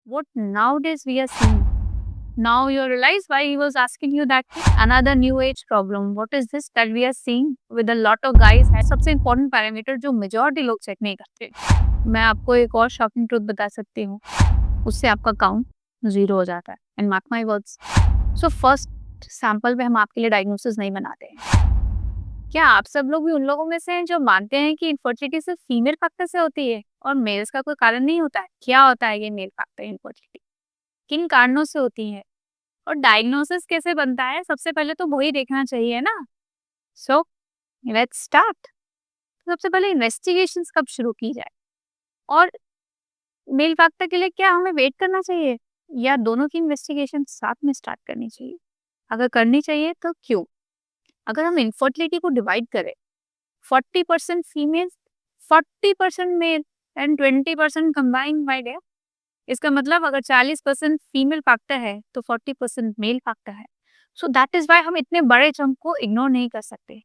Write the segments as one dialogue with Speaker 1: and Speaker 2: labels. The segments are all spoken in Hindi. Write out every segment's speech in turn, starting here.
Speaker 1: what nowadays we are seeing. Now you realize why he was asking you that thing. Another new age problem. What is this that we are seeing with a lot of guys? सबसे important parameter जो majority लोग check नहीं करते. मैं आपको एक और shocking truth बता सकती हूँ. उससे आपका count zero हो जाता है. And mark my words. So first sample पे हम आपके लिए diagnosis नहीं बनाते हैं. क्या आप सब लोग भी उन लोगों में से हैं जो मानते हैं कि इनफर्टिलिटी सिर्फ फीमेल फैक्टर से होती है और मेल्स का कोई कारण नहीं होता है? क्या होता है ये मेल फैक्टर इनफर्टिलिटी? किन कारणों से होती है और डायग्नोसिस कैसे बनता है? सबसे पहले तो वही देखना चाहिए ना. So let's start. सबसे पहले इन्वेस्टिगेशंस कब शुरू की जाए और मेल फैक्टर के लिए क्या हमें वेट करना चाहिए या दोनों की इन्वेस्टिगेशन साथ में स्टार्ट करनी चाहिए? अगर करनी चाहिए तो क्यों? अगर हम इनफर्टिलिटी को डिवाइड करें 40% female 40% male and 20% combined by day, इसका मतलब अगर 40% फीमेल फैक्टर है तो 40% मेल फैक्टर है. सो दैट इज वाई हम इतने बड़े चंक को इग्नोर नहीं कर सकते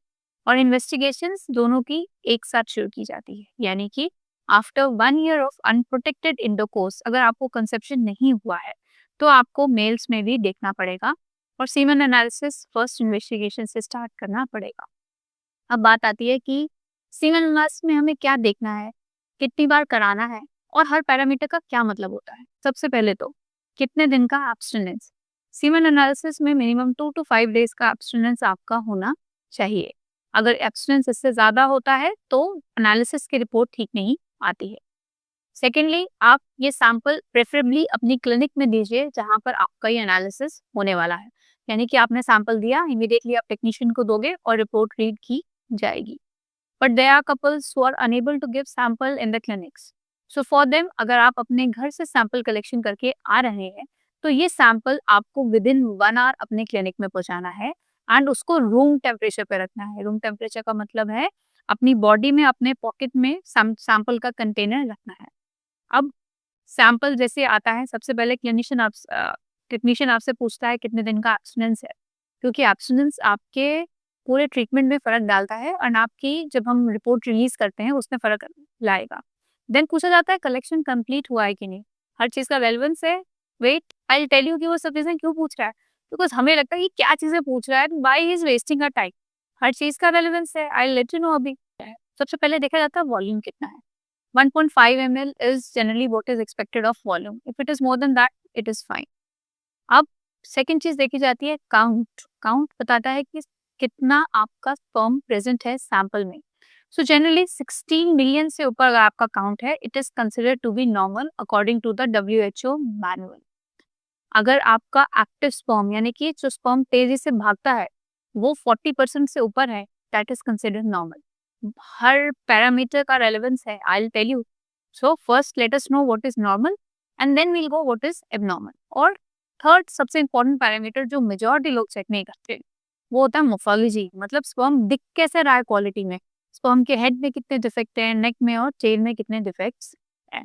Speaker 1: और इन्वेस्टिगेशंस दोनों की एक साथ शुरू की जाती है. यानी कि after 1 year of unprotected intercourse अगर आपको कंसेप्शन नहीं हुआ है तो आपको मेल्स में भी देखना पड़ेगा और सीमेन एनालिसिस फर्स्ट इन्वेस्टिगेशन से स्टार्ट करना पड़ेगा. अब बात आती है कि सीमेन एनालिसिस में हमें क्या देखना है, कितनी बार कराना है और हर पैरामीटर का क्या मतलब होता है. सबसे पहले तो कितने दिन का एब्स्टिनेंस. सीमेन एनालिसिस में मिनिमम 2 to 5 डेज का एब्स्टिनेंस आपका होना चाहिए. अगर एब्स्टिनेंस इससे ज्यादा होता है तो एनालिसिस की रिपोर्ट ठीक नहीं आती है. सेकेंडली, आप ये सैंपल प्रेफरेबली अपनी क्लिनिक में दीजिए जहां पर आपका ये एनालिसिस होने वाला है. यानी कि आपने सैंपल दिया, इमीडिएटली आप टेक्नीशियन को दोगे और रिपोर्ट रीड की जाएगी. But there are couples who are unable to give sample in the clinics. So for them, अगर आप अपने घर से सैंपल कलेक्शन करके आ रहे हैं तो ये सैंपल आपको विद इन 1 hour अपने क्लिनिक में पहुंचाना है एंड उसको रूम टेम्परेचर पे रखना है. रूम टेम्परेचर का मतलब है अपनी बॉडी में, अपने पॉकेट में सैंपल का कंटेनर रखना है. अब सैंपल जैसे आता है, सबसे पहले टेक्नीशियन आपसे पूछता है कितने दिन का एब्स्टिनेंस है, क्योंकि एब्स्टिनेंस आपके पूरे ट्रीटमेंट में फर्क डालता है और आपकी जब हम रिपोर्ट रिलीज करते हैं उसमें फर्क लाएगा. देन पूछा जाता है कलेक्शन कंप्लीट हुआ है कि नहीं. हर चीज का रेलेवेंस है. वेट, आई टेल यू कि वो सब चीजें क्यों पूछ रहा है. बिकॉज हमें लगता है कि क्या चीजें पूछ रहा है, why he is wasting a time. हर चीज का रेलेवेंस है. आई लेट यू नो अभी. सबसे पहले देखा जाता है वॉल्यूम कितना है. 1.5 ml is generally what is expected of volume. If it is more than that, it is fine. अब सेकेंड चीज देखी जाती है काउंट. काउंट बताता है कि कितना आपका स्पर्म प्रेजेंट है सैंपल में. सो जनरली 16 मिलियन से ऊपर अगर आपका काउंट है, it is considered to be normal according to the WHO manual. अगर आपका एक्टिव स्पर्म यानी कि जो स्पर्म तेजी से भागता है वो 40% से ऊपर है, दैट इज कंसिडर्ड नॉर्मल. हर पैरामीटर का रेलेवेंस है. I will tell you. So first let us know what is normal and then we'll go what is abnormal. और थर्ड सबसे इंपॉर्टेंट पैरामीटर जो मेजॉरिटी लोग चेक नहीं करते वो होता है मोर्फोलॉजी. मतलब स्पर्म दिख कैसे रहा है क्वालिटी में. स्पर्म के हेड में कितने डिफेक्ट हैं, नेक में और टेल में कितने डिफेक्ट्स हैं.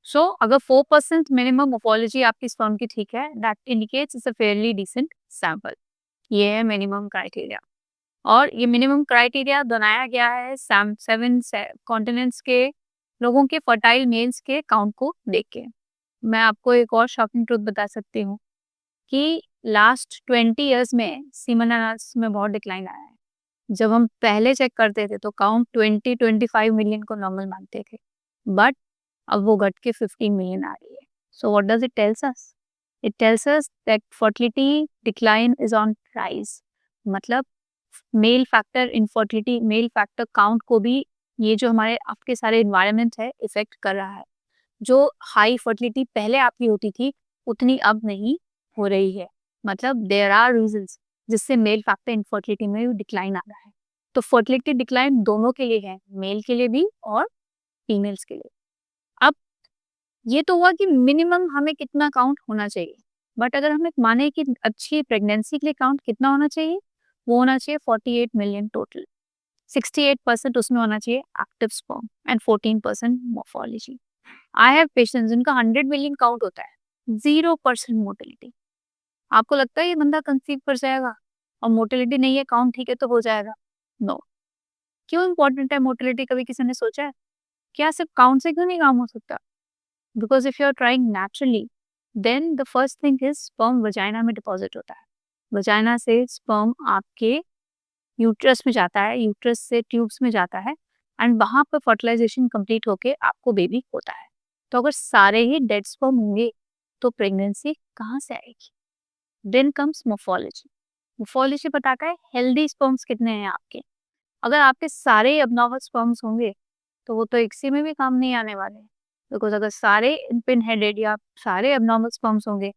Speaker 1: सो अगर 4% मिनिमम मोर्फोलॉजी आपकी स्पर्म की ठीक है, that indicates it's a fairly decent sample. ये है मिनिमम क्राइटेरिया. और ये मिनिमम क्राइटेरिया बनाया गया है 7 कॉन्टिनेंट्स के लोगों के फर्टाइल मेल्स के काउंट को देख के. मैं आपको एक और शॉकिंग ट्रुथ बता सकती हूँ कि लास्ट 20 years में सीमन एनालिसिस में बहुत डिक्लाइन आया है. जब हम पहले चेक करते थे तो काउंट 20-25 मिलियन को नॉर्मल मानते थे, बट अब वो घट के 15 मिलियन आ रही है. So what does it tells us? It tells us that fertility decline is on rise. मतलब male factor infertility, male factor count को भी ये जो हमारे आपके सारे इन्वायरमेंट है इफेक्ट कर रहा है. जो हाई फर्टिलिटी पहले आपकी होती थी उतनी अब नहीं हो रही है. मतलब देयर आर रीजंस जिससे मेल फैक्टर इनफर्टिलिटी में डिक्लाइन आ रहा है. तो फर्टिलिटी डिक्लाइन दोनों के लिए है, मेल के लिए भी और फीमेल्स के लिए. अब ये तो हुआ कि मिनिमम हमें कितना काउंट होना चाहिए, बट अगर हम एक माने कि अच्छी प्रेगनेंसी के लिए काउंट कितना होना चाहिए, वो होना चाहिए 48 मिलियन टोटल. 68% उसमें होना चाहिए active sperm and 14% morphology. I have patients जिनका 100 मिलियन काउंट होता है, 0% मोटिलिटी. आपको लगता है ये बंदा कंसीव कर जाएगा और मोटिलिटी नहीं है, काउंट ठीक है तो हो जाएगा? नो. क्यों इंपॉर्टेंट है मोटिलिटी, कभी किसी ने सोचा है? क्या सिर्फ काउंट से क्यों नहीं काम हो सकता? Because if you are trying naturally then the first thing is sperm vagina में डिपॉजिट होता है। वजाइना से स्पर्म आपके यूट्रस में जाता है, यूट्रस से ट्यूब्स में जाता है एंड वहां पर फर्टिलाइजेशन कंप्लीट होके आपको बेबी होता है। तो अगर सारे ही डेड स्पर्म होंगे तो प्रेगनेंसी कहाँ से आएगी? Then comes morphology. मोफोलॉजी बताता है हेल्दी स्पर्म्स कितने हैं आपके। अगर आपके सारे अबनॉर्मल स्पर्म्स होंगे तो वो तो एक सी में भी काम नहीं आने वाले, बिकॉज अगर सारे पिन हेडेड या सारे अबनॉर्मल स्पर्म्स होंगे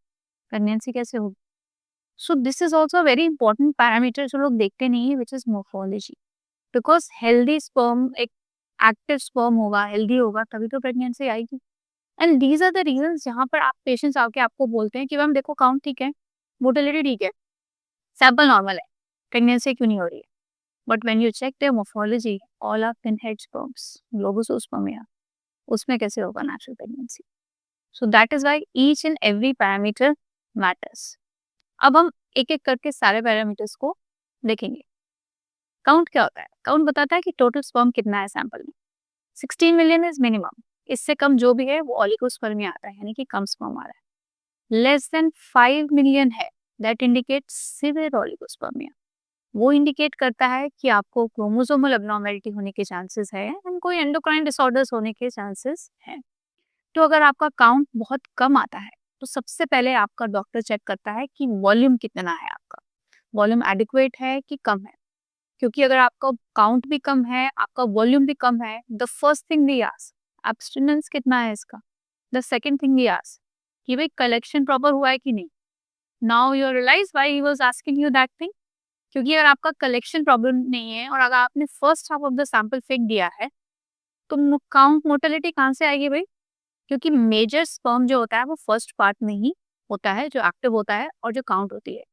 Speaker 1: प्रेगनेंसी कैसे होगी? So this is also very important parameter जो लोग देखते नहीं है, which is morphology. Because healthy sperm एक एक्टिव स्पर्म होगा, हेल्दी होगा, तभी तो प्रेगनेंसी आएगी। And these are the reasons जहाँ पर आप पेशेंट्स आके आपको बोलते हैं कि मैम देखो काउंट ठीक है, मोटिलिटी ठीक है, सैंपल नॉर्मल है, प्रेगनेंसी क्यों नहीं हो रही है? But when you check their morphology, all are pinhead sperms, globozoospermia, उसमें कैसे होगा natural pregnancy? So that is why each and every parameter matters. अब हम एक एक करके सारे पैरामीटर्स को देखेंगे। काउंट क्या होता है? काउंट बताता है कि टोटल स्पर्म कितना है सैंपल में। 16 मिलियन इज मिनिमम, इससे कम जो भी है वो ओलिगोस्पर्मिया आता है, यानी कि कम स्पर्म आ रहा है। लेस देन 5 मिलियन है, दैट इंडिकेट्स सिवियर ओलिगोस्पर्मिया। वो इंडिकेट करता है कि आपको क्रोमोसोमल एब्नॉर्मेलिटी होने के चांसेस है एंड कोई एंडोक्राइन डिसऑर्डर्स होने के चांसेस हैं। तो अगर आपका काउंट बहुत कम आता है तो सबसे पहले आपका डॉक्टर चेक करता है कि वॉल्यूम कितना है, आपका वॉल्यूम एडिक्वेट है कि कम है। क्योंकि अगर आपका काउंट भी कम है, आपका वॉल्यूम भी कम है, the first thing we ask abstinence कितना है इसका। The second thing we ask कि भाई कलेक्शन प्रॉपर हुआ है कि नहीं। Now you realise why he was asking you that thing. क्योंकि अगर आपका कलेक्शन प्रॉब्लम नहीं है और अगर आपने first half of the sample फेंक दिया है तो काउंट मोर्टेलिटी कहाँ से आएगी भाई? क्योंकि मेजर स्पर्म जो होता है वो फर्स्ट पार्ट में ही होता है, जो एक्टिव होता है और जो काउंट होती है।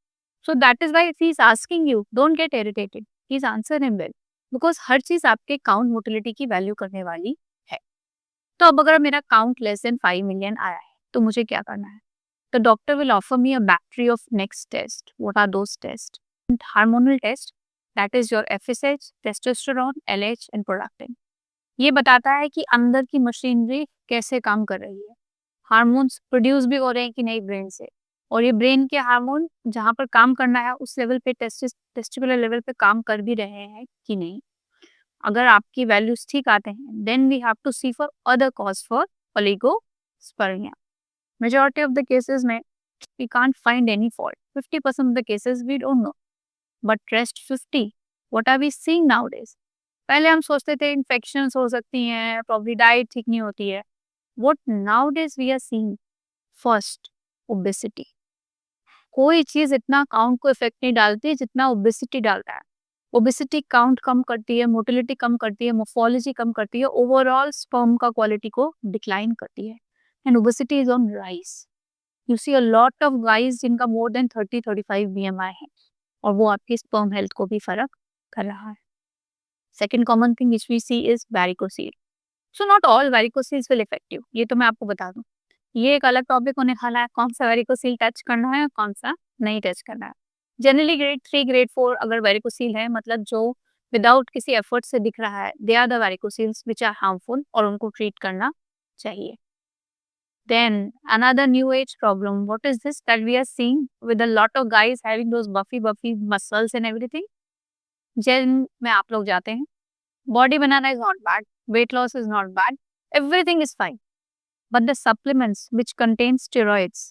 Speaker 1: So that is why he is asking you, don't get irritated, he is answer him well, because हर चीज आपके काउंट मोटिलिटी की वैल्यू करने वाली है। तो अब अगर मेरा काउंट लेस देन 5 मिलियन आया है तो मुझे क्या करना है? The doctor will offer me a battery of next test. What are those test? Hormonal test, that is your FSH, testosterone, LH and prolactin. ये बताता है कि अंदर की मशीनरी कैसे काम कर रही है, हार्मोन्स प्रोड्यूस भी हो रहे हैं कि नहीं ब्रेन से, और ये ब्रेन के हार्मोन जहाँ पर काम करना है उस लेवल पे टेस्टिकुलर लेवल पे काम कर भी रहे हैं कि नहीं। अगर आपकी वैल्यूज ठीक आते हैं then we have to see for other cause for oligospermia. Majority of the cases में we can't find any fault, 50% of the cases we don't know, but rest 50 what are we seeing nowadays? पहले हम सोचते थे इन्फेक्शंस हो सकती हैं, प्रॉब्ली डाइट ठीक नहीं होती है। What nowadays we are seeing, first obesity। कोई चीज इतना काउंट को इफेक्ट नहीं डालती जितना ओबेसिटी डालता है। ओबेसिटी काउंट कम करती है, मोटिलिटी कम करती है, मोर्फोलॉजी कम करती है, ओवरऑल स्पर्म का क्वालिटी को डिक्लाइन करती है। And obesity is on rise. You see a lot of guys जिनका मोर देन 30-35 BMI है और वो आपकी स्पर्म हेल्थ को भी फर्क कर रहा है। Second common thing which we see is varicocele. So not all varicoceles will effect you, ये तो मैं आपको बता दूं। ये एक अलग टॉपिक होने वाला है, कौन सा वैरिकोसील टच करना है और कौन सा नहीं टच करना है। जनरली ग्रेड 3 ग्रेड 4 अगर वैरिकोसील है, मतलब जो विदाउट किसी एफर्ट से दिख रहा है, they are the varicoceles which are harmful और उनको ट्रीट करना चाहिए। Then another new age problem, what is this that we are seeing with a lot of guys having those buffy muscles and everything. Gym में आप लोग जाते हैं, बॉडी बनाना is not bad, weight loss is not bad, everything is fine, but the supplements which contain steroids,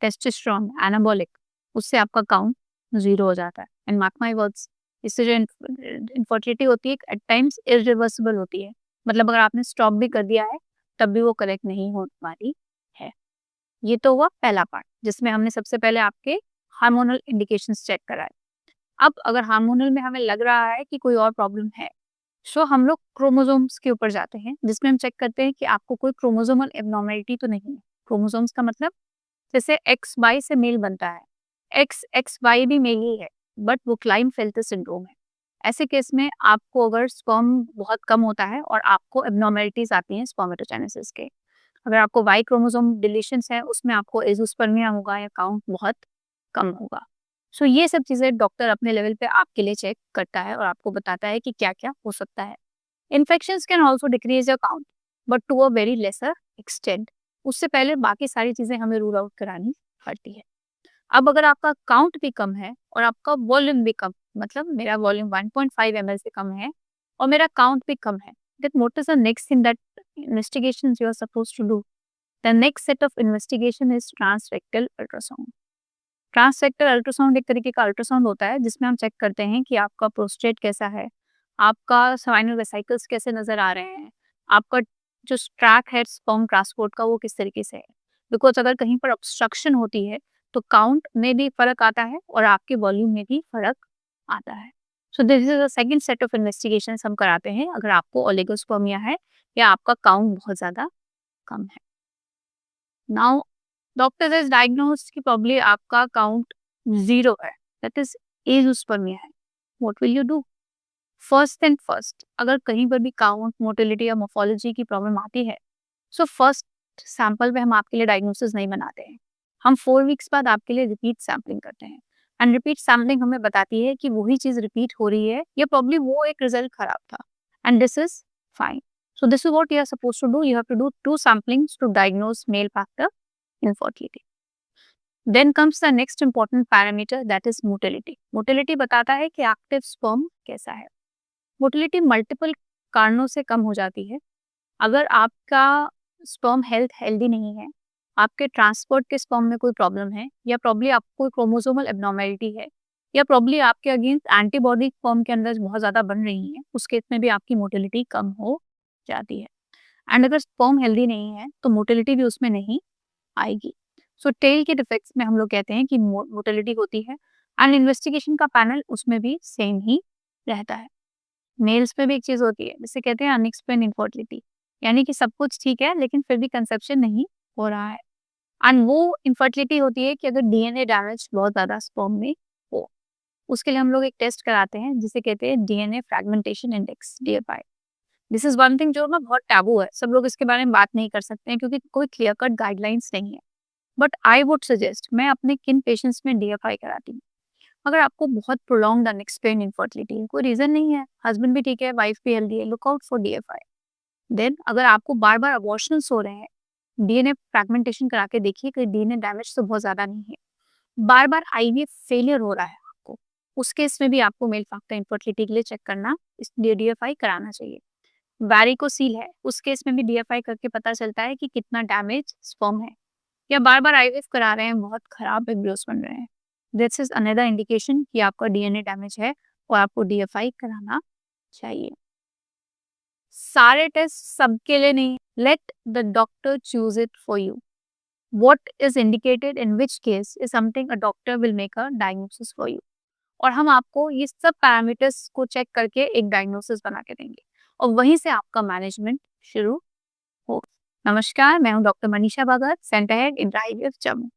Speaker 1: testosterone, anabolic, उससे आपका काउंट जीरो हो जाता है। एंड मार्क माई वर्ड्स, इससे जो इनफर्टिलिटी होती है एट टाइम्स इरिवर्सिबल होती है, मतलब अगर आपने स्टॉप भी कर दिया है तब भी वो करेक्ट नहीं होने वाली है। ये तो हुआ पहला पार्ट जिसमें हमने सबसे पहले आपके हार्मोनल इंडिकेशंस चेक कराए। अब अगर हार्मोनल में हमें लग रहा है कि कोई और प्रॉब्लम है, सो हम लोग क्रोमोसोम्स के ऊपर जाते हैं जिसमें हम चेक करते हैं कि आपको कोई क्रोमोसोमल एब्नॉर्मेलिटी तो नहीं है। क्रोमोसोम्स का मतलब जैसे एक्स वाई से मेल बनता है, एक्स एक्स वाई भी मेल ही है, बट वो क्लाइनफेल्टर सिंड्रोम है। ऐसे केस में आपको अगर स्पर्म बहुत कम होता है और आपको एब्नॉर्मेलिटीज आती हैं स्पर्मेटोजेनेसिस के, अगर आपको वाई क्रोमोसोम डिलीशंस है उसमें आपको एजोस्पर्मिया होगा या काउंट बहुत कम होगा। सो ये सब चीज़ें डॉक्टर अपने लेवल पे आपके लिए चेक करता है और आपको बताता है कि क्या क्या हो सकता है। Infections can also decrease your count, but to a very lesser extent. उससे पहले बाकी सारी चीज़ें हमें रूल आउट करानी पड़ती है। अब अगर आपका काउंट भी कम है और आपका वॉल्यूम भी कम, मतलब मेरा वॉल्यूम 1.5 ml से कम है और मेरा काउंट भी कम है, then what is the next thing that investigations you are supposed to do? The next set of investigation is transrectal ultrasound. Transrectal ultrasound एक तरीके का अल्ट्रासाउंड होता है जिसमें हम चेक करते हैं कि आपका प्रोस्टेट कैसा है, आपका स्पाइनल वेसिकल्स कैसे नजर आ रहे हैं, आपका जो ट्रैक है स्पर्म ट्रांसपोर्ट का वो किस तरीके से है। बिकॉज अगर कहीं पर ऑब्स्ट्रक्शन होती है तो काउंट में भी फर्क आता है और आपके वॉल्यूम में भी फर्क आता है। सो this is the second set of investigation हम कराते हैं अगर आपको ओलिगोस्पर्मिया है या आपका काउंट बहुत ज्यादा कम है। नाउ डॉक्टर इज डायग्नोज कि प्रॉब्ली आपका काउंट 0 है, दैट इज एजोस्पर्मिया है। What will you do? First and first, अगर कहीं पर भी काउंट, मोटिलिटी या मोर्फोलॉजी की प्रॉब्लम आती है, सो फर्स्ट सैंपल में हम आपके लिए डायग्नोसिस नहीं बनाते हैं। हम 4 वीक्स बाद आपके लिए रिपीट सैम्पलिंग करते हैं एंड रिपीट सैम्पलिंग हमें बताती है कि वही चीज रिपीट हो रही है या प्रॉब्ली वो एक रिजल्ट खराब था and this is fine. So this is what you are supposed to do. You have to do 2 samplings to diagnose male factor infertility. Then comes the next important parameter, that is motility. Motility बताता है कि active sperm कैसा है। मोटिलिटी मल्टीपल कारणों से कम हो जाती है। अगर आपका स्पर्म हेल्थ हेल्दी नहीं है, आपके ट्रांसपोर्ट के स्पर्म में कोई प्रॉब्लम है या प्रॉब्ली आपको कोई क्रोमोसोमल एब्नॉर्मेलिटी है या प्रॉब्ली आपके अगेंस्ट एंटीबॉडी स्पर्म के अंदर बहुत ज़्यादा बन रही है, उस केस में भी आपकी मोटिलिटी कम हो जाती है। एंड अगर स्पर्म हेल्दी नहीं है तो मोटिलिटी भी उसमें नहीं आएगी। सो टेल के डिफेक्ट्स में हम लोग कहते हैं कि मोटिलिटी होती है एंड इन्वेस्टिगेशन का पैनल उसमें भी सेम ही रहता है। मेल्स में भी एक चीज होती है जिसे कहते हैं अनएक्सप्लेन इनफर्टिलिटी, यानी कि सब कुछ ठीक है लेकिन फिर भी कंसेप्शन नहीं हो रहा है। एंड वो इनफर्टिलिटी होती है कि अगर डीएनए डैमेज बहुत ज्यादा स्पर्म में हो। उसके लिए हम लोग एक टेस्ट कराते हैं जिसे कहते हैं DNA fragmentation index, DFI. This is one thing जो ना बहुत टैबू है, सब लोग इसके बारे में बात नहीं कर सकते हैं क्योंकि कोई क्लियर कट गाइडलाइंस नहीं है। बट आई वुड सजेस्ट, मैं अपने किन पेशेंट्स में डीएफआई कराती हूँ। अगर आपको बहुत प्रोलॉन्ग्ड अनएक्सप्लेन्ड इनफर्टिलिटी है, कोई रीजन नहीं है, हस्बैंड भी ठीक है, वाइफ भी हेल्दी है, look out for DFI. Then अगर आपको बार बार अबॉर्शंस हो रहे हैं, डीएनए फ्रैगमेंटेशन करा के देखिए कि डीएनए डैमेज तो बहुत ज्यादा नहीं है। बार बार आईवीएफ फेलियर हो रहा है आपको, उस केस में भी आपको मेल फैक्टर इनफर्टिलिटी के लिए चेक करना, इसलिए डीएफआई कराना चाहिए। वैरिकोसील है, उस केस में भी डीएफआई करके पता चलता है कि कितना डैमेज स्पर्म है। या बार बार आईवीएफ करा रहे हैं, बहुत खराब एम्ब्रियोस बन रहे हैं, दिस इज अनदर इंडिकेशन कि आपका डीएनए डैमेज है और आपको डीएफआई कराना चाहिए। सारे टेस्ट सबके लिए नहीं, let the doctor choose it for you. What is indicated in which case is something a doctor will make a diagnosis for you. और हम आपको ये सब पैरामीटर्स को चेक करके एक डायग्नोसिस बना के देंगे और वहीं से आपका मैनेजमेंट शुरू हो। नमस्कार, मैं हूं doctor Manisha Bhagat, centre head Indira IVF Jammu.